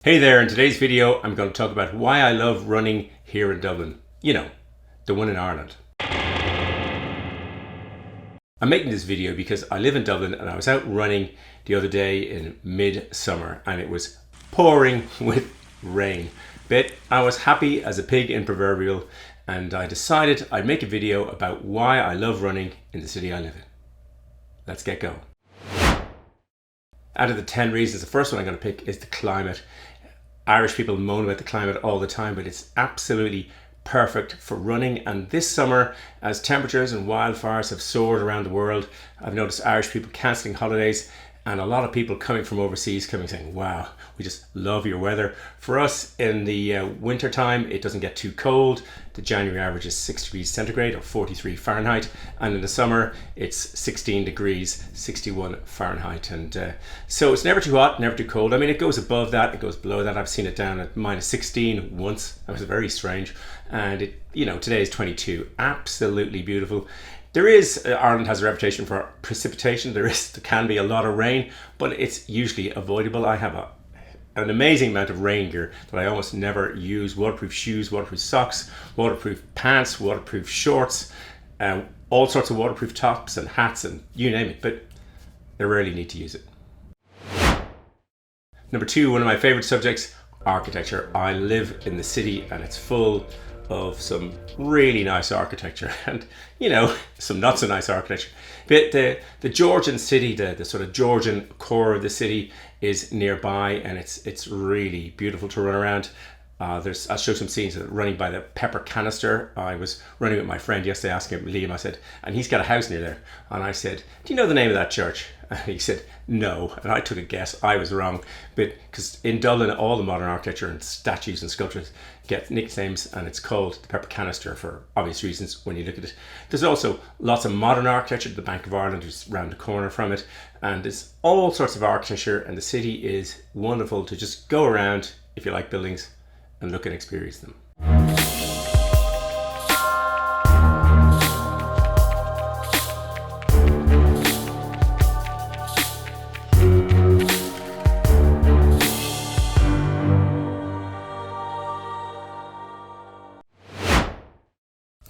Hey there, in today's video I'm going to talk about why I love running here in Dublin. You know, the one in Ireland. I'm making this video because I live in Dublin and I was out running the other day in mid-summer and it was pouring with rain. But I was happy as a pig in proverbial and I decided I'd make a video about why I love running in the city I live in. Let's get going. Out of the 10 reasons, the first one I'm going to pick is the climate. Irish people moan about the climate all the time, but it's absolutely perfect for running. And this summer, as temperatures and wildfires have soared around the world, I've noticed Irish people cancelling holidays and a lot of people coming from overseas saying, wow, we just love your weather. For us in the winter time, it doesn't get too cold. The January average is 6 degrees centigrade or 43 Fahrenheit. And in the summer, it's 16 degrees, 61 Fahrenheit. And so it's never too hot, never too cold. I mean, it goes above that, it goes below that. I've seen it down at minus 16 once. That was very strange. And it, you know, today is 22, absolutely beautiful. There is, Ireland has a reputation for precipitation. There can be a lot of rain, but it's usually avoidable. I have an amazing amount of rain gear that I almost never use. Waterproof shoes, waterproof socks, waterproof pants, waterproof shorts, all sorts of waterproof tops and hats and you name it, but I rarely need to use it. Number two, one of my favorite subjects, architecture. I live in the city and it's full of some really nice architecture and, you know, some not so nice architecture. But the Georgian city, the sort of Georgian core of the city is nearby and it's really beautiful to run around. I'll show some scenes of running by the pepper canister. I was running with my friend yesterday, asking him, Liam, I said, and he's got a house near there. And I said, do you know the name of that church? And he said, no. And I took a guess. I was wrong. But because in Dublin, all the modern architecture and statues and sculptures get nicknames and it's called the pepper canister for obvious reasons when you look at it. There's also lots of modern architecture. The Bank of Ireland is around the corner from it. And there's all sorts of architecture and the city is wonderful to just go around if you like buildings and look and experience them.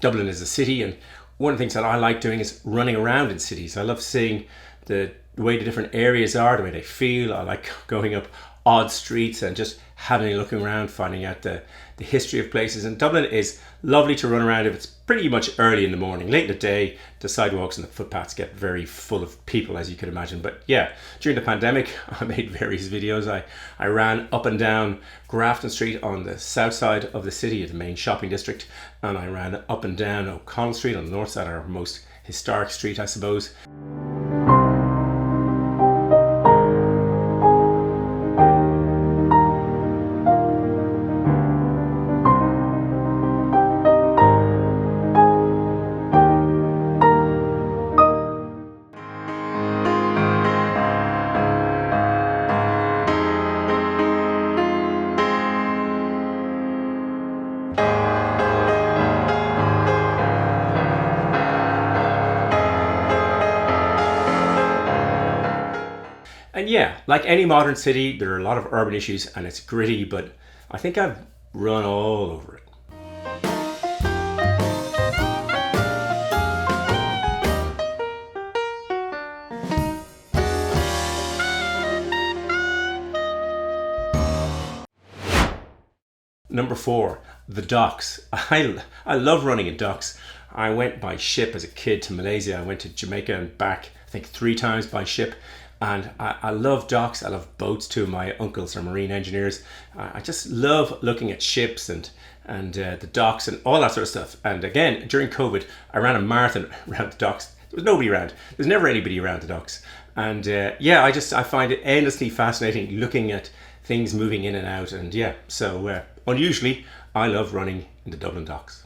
Dublin is a city, and one of the things that I like doing is running around in cities. I love seeing the way the different areas are, the way they feel. I like going up odd streets and just having a look around, finding out the history of places. And Dublin is lovely to run around if it's pretty much early in the morning. Late in the day, the sidewalks and the footpaths get very full of people, as you could imagine. But yeah, during the pandemic, I made various videos. I ran up and down Grafton Street on the south side of the city, the main shopping district. And I ran up and down O'Connell Street on the north side, our most historic street, I suppose. And yeah, like any modern city, there are a lot of urban issues and it's gritty, but I think I've run all over it. Number four, the docks. I love running in docks. I went by ship as a kid to Malaysia. I went to Jamaica and back, I think 3 times by ship. And I love docks, I love boats too. My uncles are marine engineers. I just love looking at ships and the docks and all that sort of stuff. And again, during COVID, I ran a marathon around the docks. There was nobody around. There's never anybody around the docks. And yeah, I find it endlessly fascinating looking at things moving in and out. And yeah, so unusually, I love running in the Dublin docks.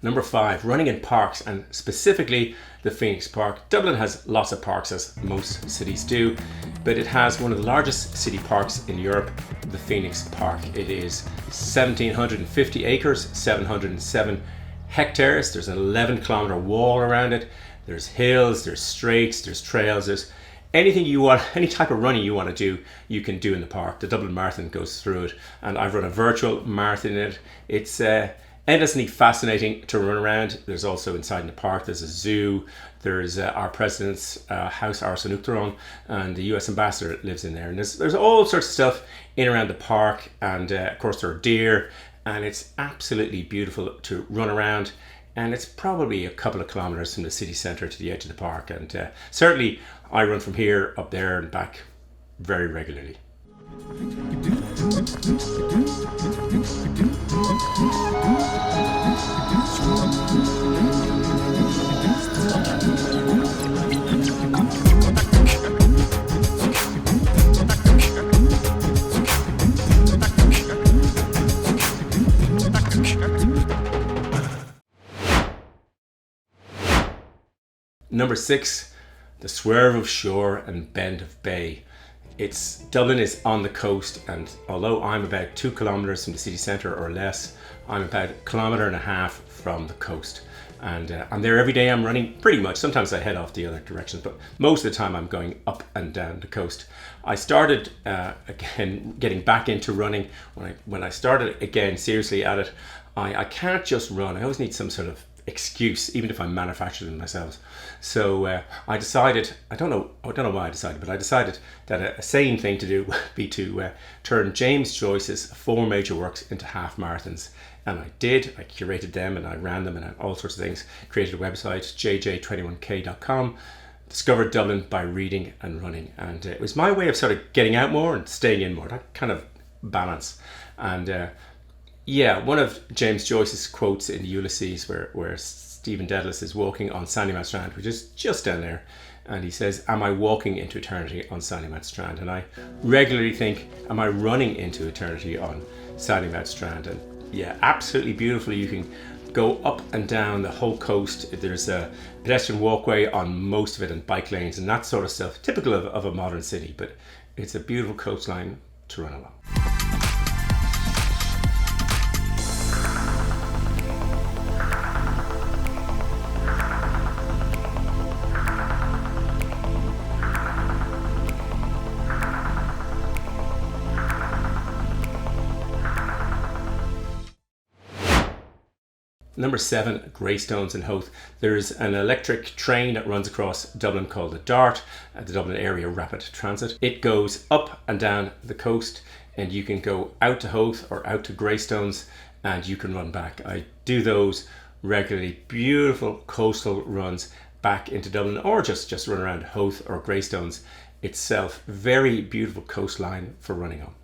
Number 5, running in parks, and specifically the Phoenix Park. Dublin has lots of parks, as most cities do, but it has one of the largest city parks in Europe, the Phoenix Park. It is 1,750 acres, 707 hectares. There's an 11-kilometer wall around it. There's hills, there's straights, there's trails, there's anything you want, any type of running you want to do, you can do in the park. The Dublin Marathon goes through it, and I've run a virtual marathon in it. It's endlessly fascinating to run around. There's also inside in the park, there's a zoo, there's our president's house, Arsen Uachtaráin, and the US ambassador lives in there. And there's all sorts of stuff in around the park, and of course there are deer, and it's absolutely beautiful to run around. And it's probably a couple of kilometers from the city centre to the edge of the park. And certainly I run from here up there and back very regularly. Number 6, the Swerve of Shore and Bend of Bay. Dublin is on the coast, and although I'm about 2 kilometers from the city centre or less, I'm about 1.5 kilometers from the coast. And I'm there every day. I'm running pretty much. Sometimes I head off the other directions, but most of the time I'm going up and down the coast. I started again getting back into running when I started again seriously at it. I can't just run. I always need some sort of excuse, even if I manufacture them myself. So I decided, I don't know why I decided, but I decided that a sane thing to do would be to turn James Joyce's 4 major works into half marathons. And I did. I curated them and I ran them and all sorts of things. Created a website, jj21k.com. Discovered Dublin by reading and running. And it was my way of sort of getting out more and staying in more, that kind of balance. And one of James Joyce's quotes in Ulysses, where Stephen Dedalus is walking on Sandymount Strand, which is just down there, and he says, "Am I walking into eternity on Sandymount Strand?" And I regularly think, am I running into eternity on Sandymount Strand? And yeah, absolutely beautiful. You can go up and down the whole coast. There's a pedestrian walkway on most of it and bike lanes and that sort of stuff, typical of a modern city, but it's a beautiful coastline to run along. Number 7, Greystones Howth. There's an electric train that runs across Dublin called the DART, the Dublin Area Rapid Transit. It goes up and down the coast, and you can go out to Howth or out to Greystones, and you can run back. I do those regularly. Beautiful coastal runs back into Dublin, or just run around Howth or Greystones itself. Very beautiful coastline for running on.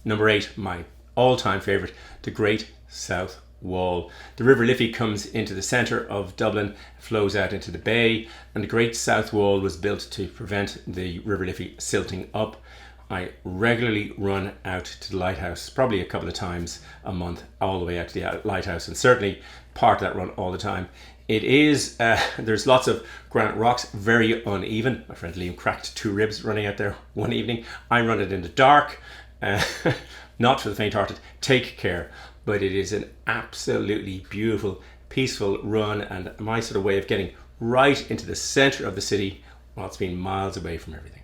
Number 8, my all-time favourite, the Great South Wall. The River Liffey comes into the centre of Dublin, flows out into the bay, and the Great South Wall was built to prevent the River Liffey silting up. I regularly run out to the lighthouse, probably a couple of times a month, all the way out to the lighthouse, and certainly part of that run all the time. It is, there's lots of granite rocks, very uneven. My friend Liam cracked 2 ribs running out there one evening. I run it in the dark. Not for the faint-hearted. Take care, but it is an absolutely beautiful, peaceful run, and my sort of way of getting right into the centre of the city while it's being miles away from everything.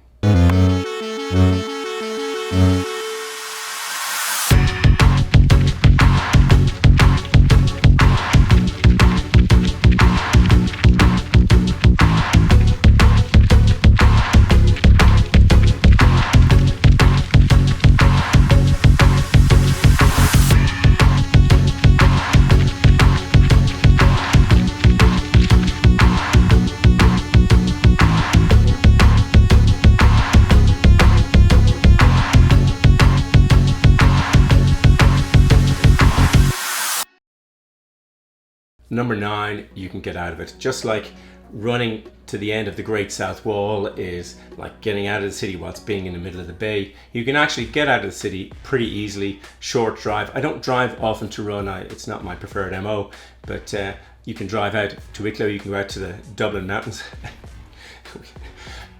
number 9 you can get out of it. Just like running to the end of the Great South Wall is like getting out of the city whilst being in the middle of the bay. You can actually get out of the city pretty easily. Short drive. I don't drive often to run. It's not my preferred MO, but you can drive out to Wicklow. You can go out to the Dublin mountains.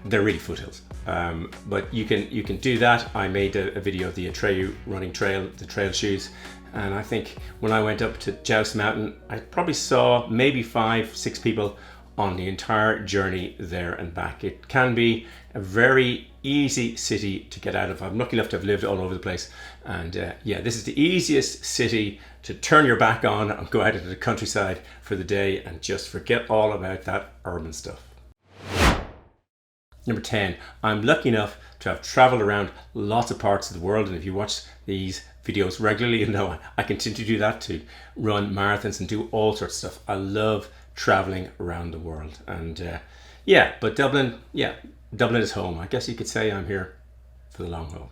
They're really foothills, but you can do that. I made a video of the Atreyu running trail, the trail shoes, and I think when I went up to Joust Mountain, I probably saw maybe 5-6 people on the entire journey there and back. It can be a very easy city to get out of. I'm lucky enough to have lived all over the place, and yeah, this is the easiest city to turn your back on and go out into the countryside for the day and just forget all about that urban stuff. Number 10, I'm lucky enough to have traveled around lots of parts of the world, and if you watch these videos regularly, you know I continue to do that, to run marathons and do all sorts of stuff. I love traveling around the world, and yeah, but Dublin is home. I guess you could say I'm here for the long haul.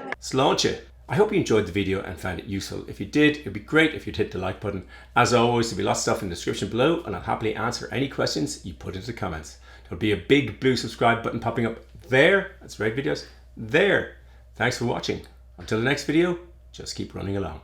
Let's launch it. I hope you enjoyed the video and found it useful. If you did, it'd be great if you'd hit the like button. As always, there'll be lots of stuff in the description below, and I'll happily answer any questions you put into the comments. There'll be a big blue subscribe button popping up there. That's right, videos there. Thanks for watching. Until the next video, just keep running along.